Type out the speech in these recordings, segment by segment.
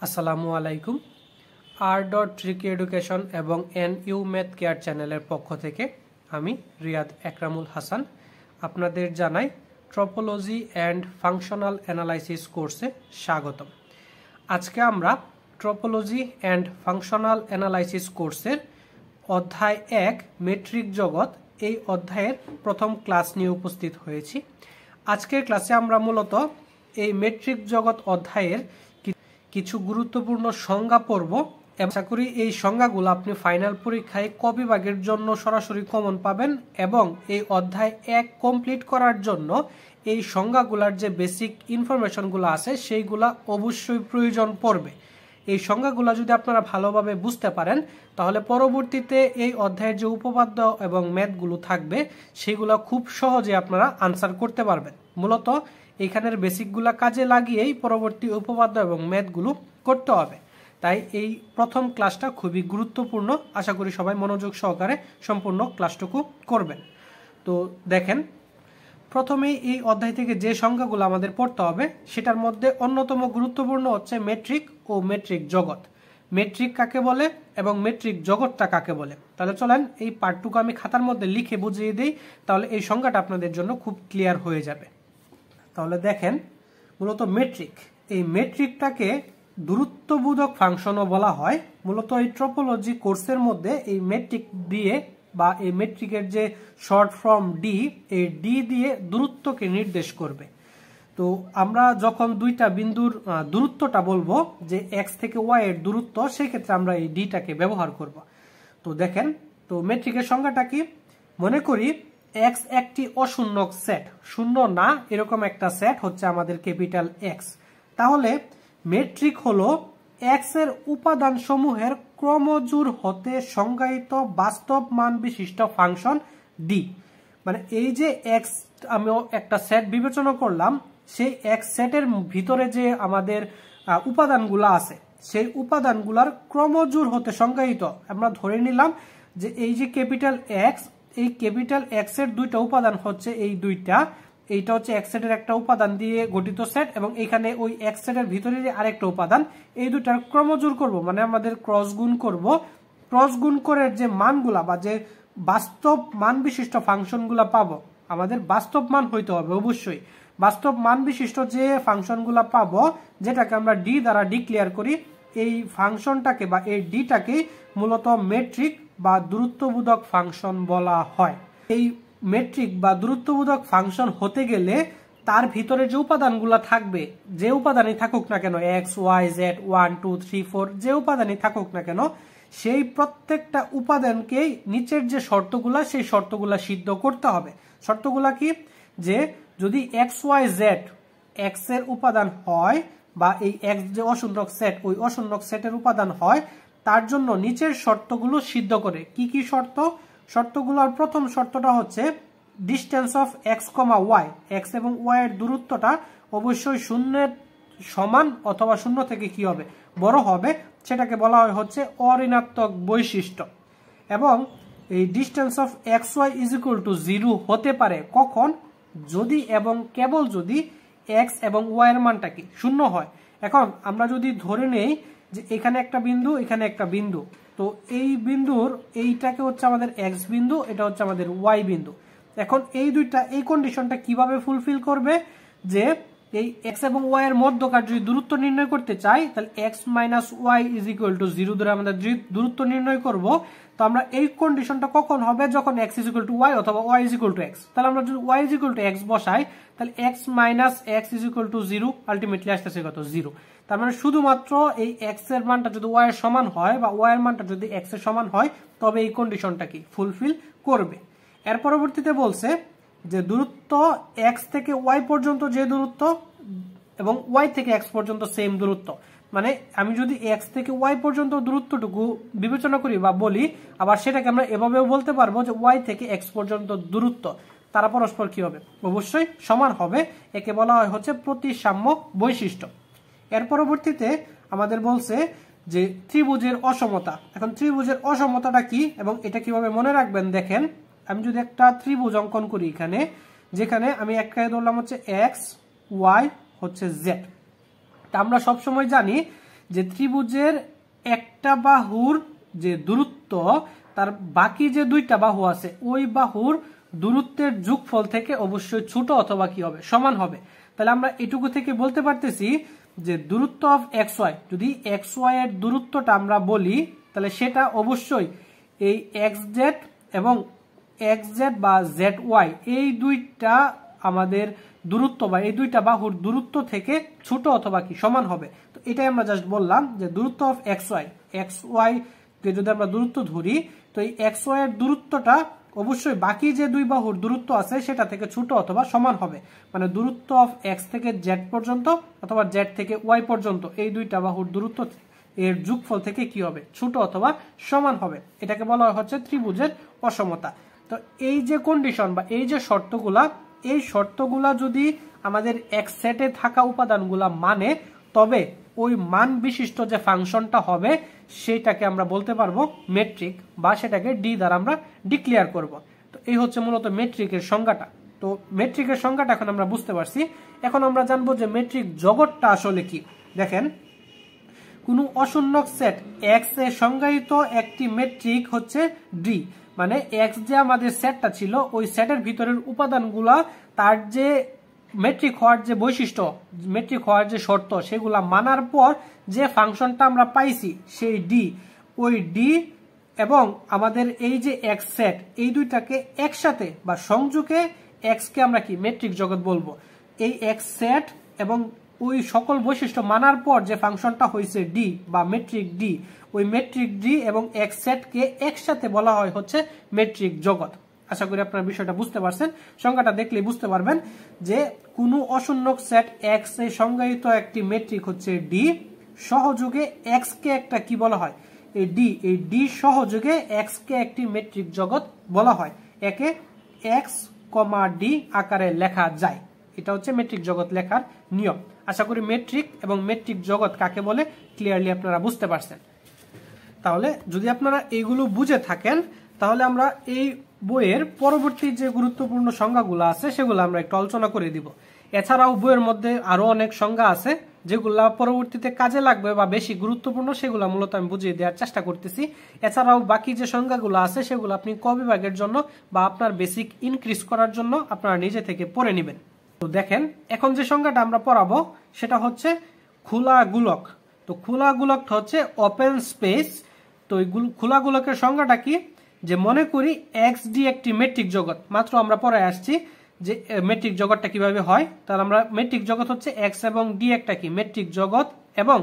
আসসালামু আলাইকুম। r.tricky education এবং NU ম্যাথ কেয়ার চ্যানেলের পক্ষ থেকে আমি রিয়াদ একরামুল হাসান আপনাদের জানাই ট্রপোলজি অ্যান্ড ফাংশনাল অ্যানালাইসিস কোর্সে স্বাগতম। আজকে আমরা ট্রপোলজি অ্যান্ড ফাংশনাল অ্যানালাইসিস কোর্সের অধ্যায় 1 মেট্রিক জগৎ এই অধ্যায়ের প্রথম ক্লাস নিয়ে উপস্থিত হয়েছি। আজকের ক্লাসে আমরা মূলত এই মেট্রিক জগৎ অধ্যায়ের কিছু গুরুত্বপূর্ণ সংজ্ঞা পড়ব। আশা করি এই সংজ্ঞাগুলো আপনি ফাইনাল পরীক্ষায় ক বিভাগের জন্য সরাসরি কমন পাবেন এবং এই অধ্যায় 1 কমপ্লিট করার জন্য এই সংজ্ঞাগুলোর যে বেসিক ইনফরমেশনগুলো আছে সেইগুলা অবশ্যই প্রয়োজন পড়বে। এই সংজ্ঞাগুলো যদি আপনারা ভালোভাবে বুঝতে পারেন তাহলে পরবর্তীতে এই অধ্যায়ের যে উপপাদ্য এবং ম্যাথগুলো থাকবে সেগুলো খুব সহজে আপনারা আনসার করতে পারবেন। মূলত এখানের বেসিকগুলো কাজে লাগিয়েই পরবর্তী উপপাদ্য এবং ম্যাথগুলো করতে হবে। তাই এই প্রথম ক্লাসটা খুবই গুরুত্বপূর্ণ। আশা করি সবাই মনোযোগ সহকারে সম্পূর্ণ ক্লাসটুকু করবেন। তো দেখেন, প্রথমেই এই অধ্যায় থেকে যে সংখ্যাগুলো আমাদের পড়তে হবে সেটার মধ্যে অন্যতম গুরুত্বপূর্ণ হচ্ছে মেট্রিক ও মেট্রিক জগৎ। মেট্রিক কাকে বলে এবং মেট্রিক জগৎটা কাকে বলে, তাহলে চলেন এই পার্টটুকু আমি খাতার মধ্যে লিখে বুঝিয়ে দিই, তাহলে এই সংখ্যাটা আপনাদের জন্য খুব ক্লিয়ার হয়ে যাবে। তাহলে দেখেন, মূলত মেট্রিক, এই মেট্রিকটাকে দূরত্ববোধক ফাংশনও বলা হয়। মূলত এই ট্রপোলজি কোর্সের মধ্যে এই মেট্রিক দিয়ে বা এই মেট্রিকের যে শর্ট ফর্ম ডি, এই ডি দিয়ে দূরত্বকে নির্দেশ করবে। তো আমরা যখন দুইটা বিন্দুর দূরত্বটা বলবো যে এক্স থেকে ওয়াই এর দূরত্ব, সেক্ষেত্রে আমরা এই ডিটাকে ব্যবহার করব। তো দেখেন, তো মেট্রিকের সংজ্ঞাটা কি, মনে করি এক্স একটি অশূন্যক সেট, শূন্য না এরকম একটা সেট হচ্ছে আমাদের ক্যাপিটাল এক্স। তাহলে মেট্রিক হলো এক্স এর উপাদান সমূহের ক্রমজোড় হতে সংজ্ঞায়িত বাস্তব মান বিশিষ্ট ফাংশন ডি। মানে এই যে এক্স আমি একটা সেট বিবেচনা করলাম, সেই এক্স সেটের ভিতরে যে আমাদের উপাদানগুলো আছে সেই উপাদানগুলার ক্রমজোড় হতে সংজ্ঞায়িত। আমরা ধরে নিলাম যে এই যে ক্যাপিটাল এক্স, এই ক্যাপিটাল এক্স এর দুইটা উপাদান হচ্ছে এই দুইটা, এইটা হচ্ছে এক্স সেটের একটা উপাদান দিয়ে গঠিত সেট এবং এখানে ওই এক্স সেটের ভিতরে আরেকটা উপাদান, এই দুইটার ক্রমজোড় করব, মানে আমাদের ক্রস গুণ করব। ক্রস গুণ করে যে মানগুলা বা যে বাস্তব মান বিশিষ্ট ফাংশনগুলা পাবো, আমাদের বাস্তব মান হইতে হবে অবশ্যই। বাস্তব মান বিশিষ্ট যে ফাংশনগুলা পাবো, যেটাকে আমরা ডি দ্বারা ডিক্লেয়ার করি, এই ফাংশনটাকে বা এই ডিটাকে মূলত মেট্রিক বা দূরত্ববোধক ফাংশন বলা হয়। এই মেট্রিক বা দূরত্ববোধক ফাংশন হতে গেলে তার ভিতরে যে উপাদানগুলো থাকবে, যে উপাদানই থাকুক না কেন, এক্স ওয়াই জেড 1 2 3 4 যে উপাদানই থাকুক না কেন, সেই প্রত্যেকটা উপাদানকেই নিচের যে শর্তগুলা সেই শর্তগুলা সিদ্ধ করতে হবে। শর্তগুলা কি, যে যদি এক্স ওয়াই জেড এক্স এর উপাদান হয় বা এই এক্স যে অশূন্যক সেট ওই অশূন্যক সেটের উপাদান হয়, তার জন্য নিচের শর্তগুলো সিদ্ধ করে। কি কি শর্ত? শর্তগুলোর প্রথম শর্তটা হচ্ছে distance of X comma Y, X এবং ওয়াই এর দূরত্বটা অবশ্যই শূন্যের সমান অথবা শূন্য থেকে কি হবে, বড় হবে, সেটাকে বলা হয় হচ্ছে অঋণাত্মক বৈশিষ্ট্য। এবং এই distance of X Y is equal to 0 হতে পারে কখন, যদি এবং কেবল যদি এক্স এবং ওয়াই এর মানটা কি শূন্য হয়। এখন আমরা যদি ধরে নেই যে এখানে একটা বিন্দু, এখানে একটা বিন্দু, তো এই বিন্দুর এইটাকে হচ্ছে আমাদের এক্স বিন্দু, এটা হচ্ছে আমাদের ওয়াই বিন্দু। এখন এই দুইটা এই কন্ডিশনটা কিভাবে ফুলফিল করবে, যে এই এক্স এবং ওয়াই এর মধ্যকার যদি দূরত্ব নির্ণয় করতে চাই, তাহলে x minus Y is equal to 0 ধরে আমাদের দূরত্ব নির্ণয় করব। তো আমরা এই কন্ডিশনটা কখন হবে, যখন x is equal to y অথবা y is equal to x. তাহলে আমরা যদি y is equal to x বসাই, তাহলে x minus x is equal to 0, ultimately আসতেছে কত, 0। তার মানে শুধুমাত্র এই এক্স এর মানটা যদি ওয়াই এর সমান হয় বা ওয়াই এর মানটা যদি এক্স এর সমান হয়, তবে এই কন্ডিশনটা কি ফুলফিল করবে। এর পরবর্তীতে বলছে যে দূরত্ব এক্স থেকে ওয়াই পর্যন্ত যে দূরত্ব এবং ওয়াই থেকে এক্স পর্যন্ত সেম দূরত্ব, মানে আমি যদি এক্স থেকে ওয়াই পর্যন্ত দূরত্বটুকু বিবেচনা করি বা বলি, আবার সেটাকে আমরা এভাবেও বলতে পারবো যে ওয়াই থেকে এক্স পর্যন্ত দূরত্ব, তারা পরস্পর কি হবে, অবশ্যই সমান হবে। একে বলা হয় হচ্ছে প্রতিসাম্য বৈশিষ্ট্য। এর পরবর্তীতে আমাদের বলছে যে ত্রিভুজের অসমতা। এখন ত্রিভুজের অসমতাটা কি এবং এটা কিভাবে মনে রাখবেন, দেখেন আমি যদি একটা ত্রিভুজ অঙ্কন করি এখানে, যেখানে আমি একটা ধরলাম হচ্ছে এক্স, ওয়াই হচ্ছে জেড। তা আমরা সবসময় জানি যে ত্রিভুজের একটা বাহুর যে দূরত্ব তার বাকি যে দুইটা বাহু আছে ওই বাহুর দূরত্বের যোগফল থেকে অবশ্যই ছোট অথবা কি হবে সমান হবে। তাহলে আমরা এটুকু থেকে বলতে পারতেছি যে দূরত্ব অফ এক্স ওয়াই, যদি এক্স ওয়াই এর দূরত্বটা আমরা বলি তাহলে সেটা অবশ্যই এই এক্স জেড এবং এক্স জেড বা জেড ওয়াই এই দুইটা আমাদের দূরত্ব বা এই দুইটা বাহুর দূরত্ব থেকে ছোট অথবা কি সমান হবে। তো এটাই আমরা জাস্ট বললাম যে দূরত্ব অফ এক্স ওয়াই কে যদি আমরা দূরত্ব ধরি তো এই এক্স ওয়াই এর দূরত্বটা অবশ্যই বাকি যে দুই বাহুর দূরত্ব আছে সেটা থেকে ছোট অথবা সমান হবে। মানে দূরত্ব অফ এক্স থেকে জেড পর্যন্ত অথবা জেড থেকে ওয়াই পর্যন্ত এই দুইটা বাহুর দূরত্ব এর যোগফল থেকে কি হবে ছোট অথবা সমান হবে। এটাকে বলা হচ্ছে ত্রিভুজের অসমতা। তো এই যে কন্ডিশন বা এই যে শর্তগুলা, এই শর্তগুলা যদি আমাদের এক্স সেটে থাকা উপাদানগুলা মানে তবে ওই মান বিশিষ্ট যে ফাংশনটা হবে সেটাকে আমরা বলতে পারবো মেট্রিক বা সেটাকে ডি দ্বারা আমরা ডিক্লেয়ার করব। তো এই হচ্ছে মূলত মেট্রিকের সংজ্ঞাটা। তো মেট্রিকের সংজ্ঞাটা এখন আমরা বুঝতে পারছি। এখন আমরা জানবো যে মেট্রিক জগৎটা আসলে কি। দেখেন, কোনো অশূন্যক সেট এক্স এ সংজ্ঞায়িত একটি মেট্রিক হচ্ছে ডি। মানে এক্স যে আমাদের সেটটা ছিল ওই সেটের ভিতরের উপাদানগুলা তার যে মেট্রিক হওয়ার যে বৈশিষ্ট্য, মেট্রিক হওয়ার যে শর্ত সেগুলা মানার পর যে ফাংশনটা আমরা পাইছি সেই ডি, ওই ডি এবং আমাদের এই যে এক্স সেট এই দুইটাকে একসাথে বা সংযোগে এক্স কে আমরা কি মেট্রিক জগৎ বলবো। এই এক্স সেট এবং ওই সকল বৈশিষ্ট্য মানার পর যে ফাংশনটা হয়েছে ডি বা মেট্রিক ডি, ওই মেট্রিক ডি এবং এক্স সেটকে একসাথে বলা হয় হচ্ছে মেট্রিক জগৎ। আশা করি আপনারা বিষয়টা বুঝতে পারছেন। সংজ্ঞাটা দেখলেই বুঝতে পারবেন যে কোনো অশূন্যক সেট এক্স এ সংজ্ঞায়িত একটি মেট্রিক হচ্ছে ডি, সহযোগে এক্স কে একটা কি বলা হয় এই ডি সহযোগে এক্স কে একটি মেট্রিক জগৎ বলা হয়। একে এক্স কমা ডি আকারে লেখা যায়। এটা হচ্ছে মেট্রিক জগৎ লেখার নিয়ম। আশা করি মেট্রিক এবং মেট্রিক জগৎ কাকে বলে ক্লিয়ারলি আপনারা বুঝতে পারছেন। তাহলে যদি আপনারা এইগুলো বুঝে থাকেন তাহলে আমরা এই বইয়ের পরবর্তী যে গুরুত্বপূর্ণ সংজ্ঞাগুলো আছে সেগুলো আমরা একটু আলোচনা করে দিব। এছাড়াও বইয়ের মধ্যে আরো অনেক সংজ্ঞা আছে যেগুলা পরবর্তীতে কাজে লাগবে বা বেশি গুরুত্বপূর্ণ, সেগুলো মূলত আমি বুঝিয়ে দেওয়ার চেষ্টা করতেছি। এছাড়াও বাকি যে সংজ্ঞাগুলো আছে সেগুলো আপনি ক বিভাগের জন্য বা আপনার বেসিক ইনক্রিজ করার জন্য আপনারা নিজে থেকে পড়ে নেবেন। তো দেখেন, এখন যে সংজ্ঞাটা আমরা পড়াবো সেটা হচ্ছে খোলা গোলক। তো খোলা গোলকটা হচ্ছে ওপেন স্পেস। তো এই খোলা গোলকের সংজ্ঞাটা কি, যে মনে করি এক্স ডি একটি মেট্রিক জগৎ। মাত্র আমরা পড়ে আসছি যে মেট্রিক জগৎটা কিভাবে হয়। তাহলে আমরা মেট্রিক জগৎ হচ্ছে এক্স এবং ডি একটা কি মেট্রিক জগৎ, এবং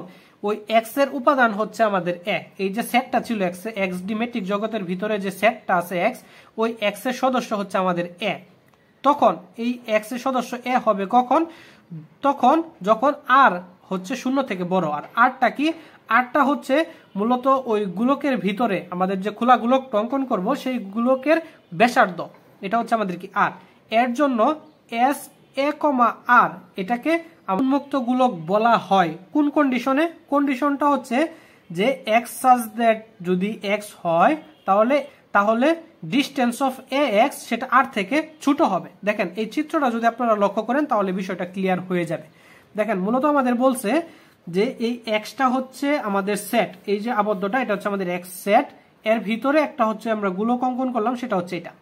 ওই এক্স এর উপাদান হচ্ছে আমাদের এ। এই যে সেটটা ছিল এক্স ডি মেট্রিক জগতের ভিতরে যে সেটটা আছে এক্স, ওই এক্স এর সদস্য হচ্ছে আমাদের এ। তখন এই এক্স এর সদস্য এ হবে কখন, তখন যখন আর হচ্ছে শূন্য থেকে বড়। আর আরটা কি, আরটা হচ্ছে মূলত ওই গোলকের ভিতরে আমাদের যে খোলা গোলক অঙ্কন করব সেই গোলকের ব্যাসার্ধ, এটা হচ্ছে আমাদের কি আর। এর জন্য এস এ কমা আর এটাকে উন্মুক্ত গোলক বলা হয়। কোন কন্ডিশনে, কন্ডিশনটা হচ্ছে যে এক্স সাজ দ্যাট যদি এক্স হয় তাহলে ডিস্টেন্স অফ এ এক্স সেটা আর থেকে ছোট হবে। দেখেন এই চিত্রটা যদি আপনারা লক্ষ্য করেন তাহলে বিষয়টা ক্লিয়ার হয়ে যাবে। দেখেন মূলত আমাদের বলছে যে এই এক্সটা হচ্ছে আমাদের সেট, এই যে আবদ্ধটা এটা হচ্ছে আমাদের এক্স সেট, এর ভিতরে একটা হচ্ছে আমরা গোলক অঙ্কন করলাম সেটা হচ্ছে এটা।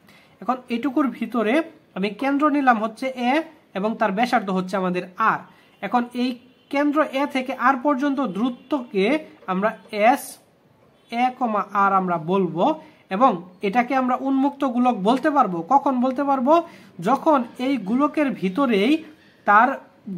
এখন এটুকুর ভিতরে আমি কেন্দ্র নিলাম হচ্ছে এ এবং তার ব্যাসার্ধ হচ্ছে আমাদের আর। এখন এই কেন্দ্র এ থেকে আর পর্যন্ত দূরত্বকে আমরা এস এ কমা আর আমরা বলবো, এবং এটাকে আমরা উন্মুক্ত গোলক বলতে পারবো। কখন বলতে পারবো, যখন এই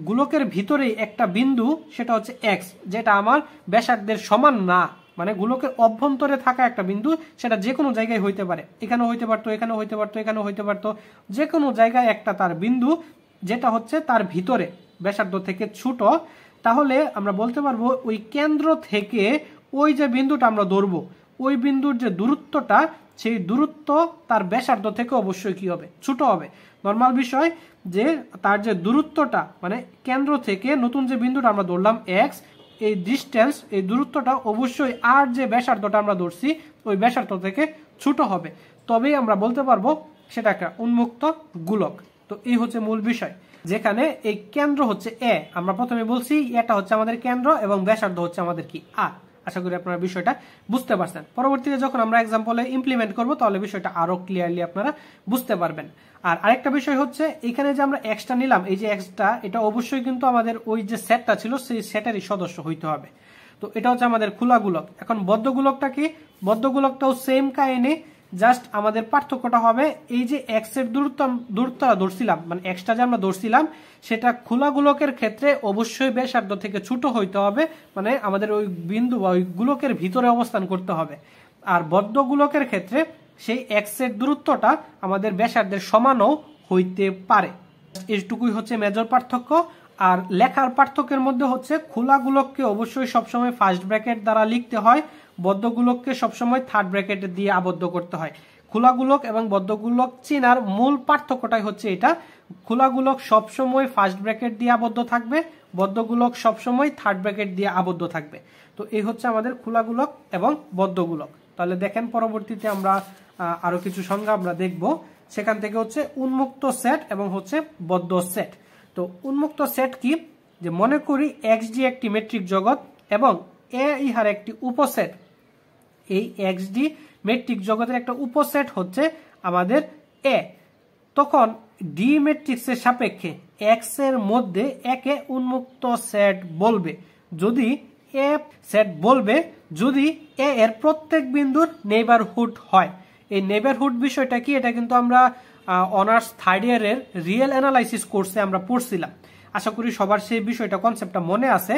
গোলকের ভিতরেই একটা বিন্দু সেটা হচ্ছে এক্স, যেটা আমার ব্যাসার্ধের সমান না। মানে গোলকের অভ্যন্তরে থাকা একটা বিন্দু, সেটা যে কোনো জায়গায় হইতে পারে, এখানেও হইতে পারতো, এখানেও হইতে পারতো, এখানেও হইতে পারতো, যে কোনো জায়গায় একটা তার বিন্দু যেটা হচ্ছে তার ভিতরে ব্যাসার্ধ থেকে ছোট। তাহলে আমরা বলতে পারবো ওই কেন্দ্র থেকে ওই যে বিন্দুটা আমরা ধরবো, ওই বিন্দুর যে দূরত্বটা সেই দূরত্ব তার ব্যাসার্ধ থেকে অবশ্যই কি হবে ছোট হবে। নর্মাল বিষয় যে তার যে দূরত্বটা মানে কেন্দ্র থেকে নতুন যে বিন্দুটা আমরা ধরলাম এক্স, এই ডিস্টেন্স এই দূরত্বটা অবশ্যই আর যে ব্যাসার্ধটা আমরা ধরছি ওই ব্যাসার্ধ থেকে ছোট হবে। তবেই আমরা বলতে পারবো সেটা একটা উন্মুক্ত গোলক। তো এই হচ্ছে মূল বিষয়, যেখানে এই কেন্দ্র হচ্ছে এ, আমরা প্রথমে বলছি এটা হচ্ছে আমাদের কেন্দ্র এবং ব্যাসার্ধ হচ্ছে আমাদের কি আর। আশা করি আপনারা বিষয়টা বুঝতে পারছেন। পরবর্তীতে যখন আমরা এক্সাম্পলে ইমপ্লিমেন্ট করব তাহলে বিষয়টা আরো ক্লিয়ারলি আপনারা বুঝতে পারবেন। আর আরেকটা বিষয় হচ্ছে এখানে যে আমরা এক্সটা নিলাম, এই যে এক্সটা, এটা অবশ্যই কিন্তু আমাদের ওই যে সেটটা ছিল সেই সেটেরই সদস্য হইতে হবে। তো এটা হচ্ছে আমাদের খোলা গোলক। এখন বদ্ধ গোলকটা কি? বদ্ধ গোলকটাও সেম কাহিনী, জাস্ট আমাদের পার্থক্যটা হবে এই যে এক্স এর দূরত্বটা ধরছিলাম, মানে এক্সটা যে আমরা ধরছিলাম সেটা খোলা গোলকের ক্ষেত্রে অবশ্যই ব্যাসার্ধ থেকে ছোট হইতে হবে, মানে আমাদের ওই বিন্দু বা ওই গোলকের ভিতরে অবস্থান করতে হবে। আর বদ্ধ গোলকের ক্ষেত্রে সেই এক্স এর দূরত্বটা আমাদের ব্যাসার্ধের সমানও হইতে পারে। এইটুকুই হচ্ছে মেজর পার্থক্য। আর লেখার পার্থক্যের মধ্যে হচ্ছে খোলা গোলককে অবশ্যই সবসময় ফার্স্ট ব্র্যাকেট দ্বারা লিখতে হয়, বদ্ধ গোলককে সবসময় থার্ড ব্র্যাকেট দিয়ে আবদ্ধ করতে হয়। খোলা গোলক এবং বদ্ধ গোলক চেনার মূল পার্থক্যটাই হচ্ছে এটা, খোলা গোলক সবসময় ফার্স্ট ব্র্যাকেট দিয়ে আবদ্ধ থাকবে, বদ্ধ গোলক সবসময় থার্ড ব্র্যাকেট দিয়ে আবদ্ধ থাকবে। তো এই হচ্ছে আমাদের খোলা গোলক এবং বদ্ধ গোলক। তাহলে দেখেন পরবর্তীতে আমরা আরো কিছু সংজ্ঞা আমরা দেখব, সেখান থেকে হচ্ছে উন্মুক্ত সেট এবং হচ্ছে বদ্ধ সেট। তো উন্মুক্ত সেট কি? যে মনে করি এক্স ডি একটি মেট্রিক জগৎ এবং এ ইহার একটি উপসেট। এই এক্স ডি মেট্রিক জগতের একটা উপসেট হচ্ছে আমাদের এ। তখন ডি ম্যাট্রিক্সের সাপেক্ষে এক্স এর মধ্যে একে উন্মুক্ত সেট বলবে যদি এ সেট বলবে যদি এ এর প্রত্যেক বিন্দুর নেইবারহুড হয়। এই নেইবারহুড বিষয়টা কি? এটা কিন্তু আমরা অনার্স থার্ড ইয়ারের রিয়েল অ্যানালাইসিস কোর্সে আমরা পড়ছিলাম। আশা করি সবার সেই বিষয়টা কনসেপ্টটা মনে আছে।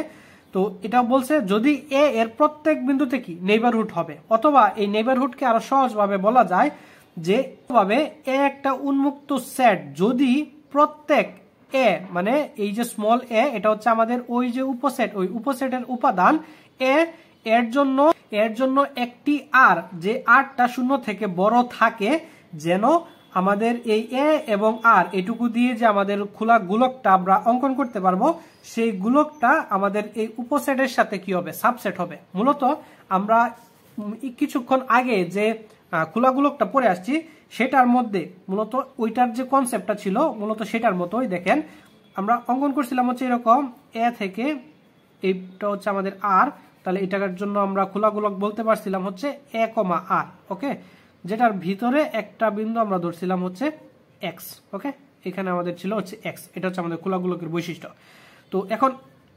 তো এটা বলছে যদি এ এর প্রত্যেক বিন্দুতে কি নেইবারহুড হবে, অথবা এই নেইবারহুডকে আরো সহজভাবে বলা যায় যে ভাবে এ একটা উন্মুক্ত সেট যদি প্রত্যেক এ, মানে এই যে স্মল এ, এটা হচ্ছে আমাদের ওই যে উপসেট, ওই উপসেটের উপাদান এ, এর জন্য একটি আর, যে আরটা শূন্য থেকে বড় থাকে, যেন আমাদের এই এ এবং আর এটুকু দিয়ে যে আমাদের খোলা গোলকটা আমরা অঙ্কন করতে পারবো, সেই গোলকটা আমাদের এই উপসেটের সাথে কি হবে? সাবসেট হবে। মূলত আমরা কিছুক্ষণ আগে যে খোলা গোলকটা পড়ে আসছি সেটার মধ্যে মূলত ওইটার যে কনসেপ্টটা ছিল মূলত সেটার মতোই। দেখেন আমরা অঙ্কন করছিলাম হচ্ছে এরকম, এ থেকে এইটা হচ্ছে আমাদের আর, তাহলে এটার জন্য আমরা খোলা গোলক বলতে পারছিলাম হচ্ছে এ কমা আর, ওকে, যেটার ভিতরে একটা বিন্দু আমরা ধরছিলাম হচ্ছে এক্স, ওকে, এখানে আমাদের ছিল হচ্ছে এক্স। এটা হচ্ছে আমাদের খোলা গোলকের বৈশিষ্ট্য। তো এখন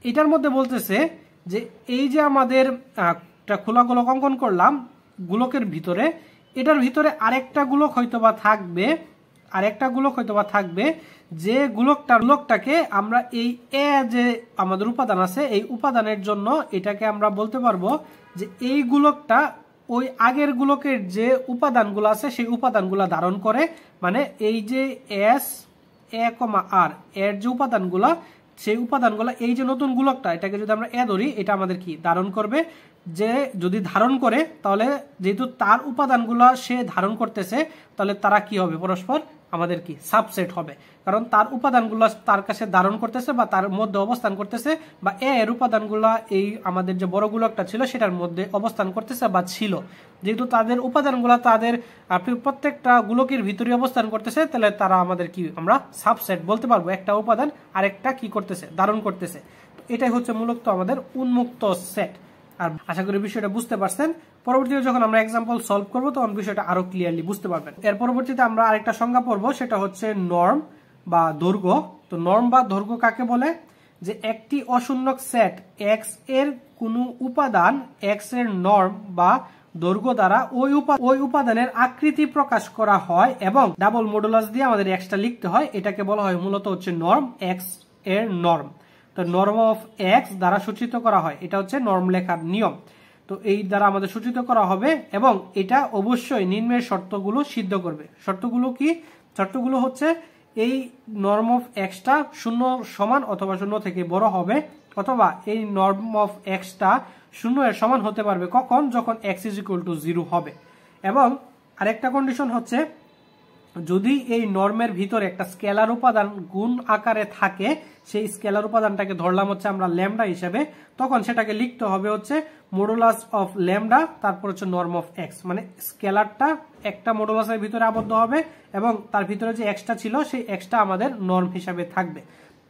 এটার মধ্যে বলতেছে যে এই যে আমাদের একটা খোলা গোলক অঙ্কন করলাম, গোলকের ভিতরে, এটার ভিতরে আরেকটা গোলক হয়তোবা থাকবে, যে গোলকটাকে আমরা এই এ যে আমাদের উপাদান আছে এই উপাদানের জন্য এটাকে আমরা বলতে পারবো যে এই গোলকটা ওই আগের গোলকের যে উপাদানগুলো আছে সেই উপাদানগুলো ধারণ করে, মানে এই যে এস এ কমা আর এর যে উপাদানগুলো, সেই উপাদানগুলো এই যে নতুন গোলকটা, এটাকে যদি আমরা এ ধরি, এটা আমাদের কি ধারণ করবে। যে যদি ধারণ করে তাহলে যেহেতু তার উপাদানগুলো সে ধারণ করতেছে, তাহলে তারা কি হবে? পরস্পর আমাদের কি সাবসেট হবে, কারণ তার উপাদানগুলো তার কাছে ধারণ করতেছে বা তার মধ্যে অবস্থান করতেছে, বা এর উপাদানগুলো এই আমাদের যে বড় গোলকটা ছিল সেটার মধ্যে অবস্থান করতেছে বা ছিল। যেহেতু তাদের উপাদানগুলো তাদের প্রত্যেকটা গোলকের ভিতরে অবস্থান করতেছে, তাহলে তারা আমাদের কি আমরা সাবসেট বলতে পারবো। একটা উপাদান আরেকটা কি করতেছে? ধারণ করতেছে। এটাই হচ্ছে মূলত আমাদের উন্মুক্ত সেট। আর আশা করি বিষয়টা বুঝতে পারছেন। পরবর্তীতে যখন আমরা এক্সাম্পল সলভ করব তখন বিষয়টা আরো ক্লিয়ারলি বুঝতে পারবেন। এর পরবর্তীতে আমরা আরেকটা সংজ্ঞা পড়বো, সেটা হচ্ছে নর্ম বা দৈর্ঘ্য। তো নর্ম বা দৈর্ঘ্য কাকে বলে? যে একটি অশূন্যক সেট এক্স এর কোনো উপাদান এক্স এর নর্ম বা দৈর্ঘ্য দ্বারা ওই উপাদানের আকৃতি প্রকাশ করা হয় এবং ডাবল মডুলাস দিয়ে আমাদের এক্সটা লিখতে হয়। এটাকে বলা হয় মূলত হচ্ছে নর্ম, এক্স এর নর্ম। তো নর্ম অফ এক্স দ্বারা সূচিত করা হয়, এটা হচ্ছে নর্ম লেখার নিয়ম। তো এই দ্বারা আমাদের সূচিত করা হবে এবং এটা অবশ্যই নিম্নের শর্তগুলো সিদ্ধ করবে। শর্তগুলো কি? শর্তগুলো হচ্ছে এই নর্ম অফ এক্সটা 0 সমান অথবা 0 থেকে বড় হবে, অথবা এই নর্ম অফ এক্সটা 0 এর সমান হতে পারবে কখন? যখন এক্স ইজ ইকুয়াল টু 0 হবে। এবং আরেকটা কন্ডিশন হচ্ছে যদি এই নর্মের ভিতরে একটা স্কেলার উপাদান গুণ আকারে থাকে, সেই স্কেলার উপাদানটাকে ধরলাম হচ্ছে আমরা ল্যামডা হিসেবে, তখন সেটাকে লিখতে হবে হচ্ছে মডুলাস অফ ল্যামডা, তারপর হচ্ছে নর্ম অফ এক্স। মানে স্কেলারটা একটা মডুলাসের ভিতরে আবদ্ধ হবে এবং তার ভিতরে যে এক্সটা ছিল সেই এক্সটা আমাদের নর্ম হিসাবে থাকবে।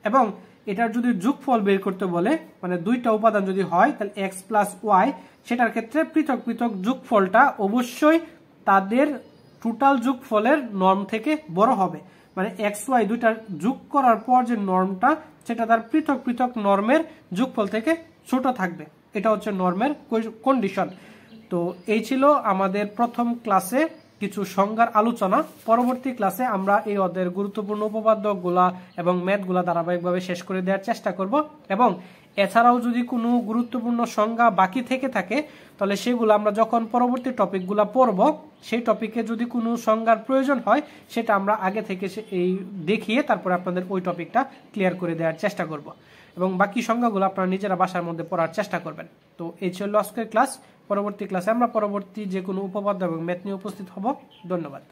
এবং এটার যদি যোগফল বের করতে বলে, মানে দুইটা উপাদান যদি হয় তাহলে এক্স প্লাস ওয়াই, সেটার ক্ষেত্রে পৃথক পৃথক যোগফলটা অবশ্যই তাদের টোটাল যোগফলের নর্ম থেকে বড় হবে। মানে এক্স ওয়াই দুইটার যোগ করার পর যে নর্মটা, সেটা তার পৃথক পৃথক নর্মের যোগফল থেকে ছোট থাকবে। এটা হচ্ছে নর্মের কন্ডিশন। তো এই ছিল আমাদের প্রথম ক্লাসে কিছু সংজ্ঞার আলোচনা। পরবর্তী ক্লাসে আমরা এই অধ্যায়ের গুরুত্বপূর্ণ উপপাদ্যগুলা এবং ম্যাথগুলা ধারাবাহিকভাবে শেষ করে দেওয়ার চেষ্টা করব। এবং এছাড়াও যদি কোনো গুরুত্বপূর্ণ সংজ্ঞা বাকি থেকে থাকে, তাহলে সেগুলো আমরা যখন পরবর্তী টপিকগুলো পড়ব, সেই টপিকে যদি কোনো সংজ্ঞার প্রয়োজন হয়, সেটা আমরা আগে থেকে এই দেখিয়ে তারপরে আপনাদের ওই টপিকটা ক্লিয়ার করে দেওয়ার চেষ্টা করব। এবং বাকি সংজ্ঞাগুলো আপনারা নিজেরা বাসার মধ্যে পড়ার চেষ্টা করবেন। তো এই ছিল আজকের ক্লাস। পরবর্তী ক্লাসে আমরা পরবর্তী যে কোনো উপপাদ্য এবং ম্যাথ নিয়ে উপস্থিত হব। ধন্যবাদ।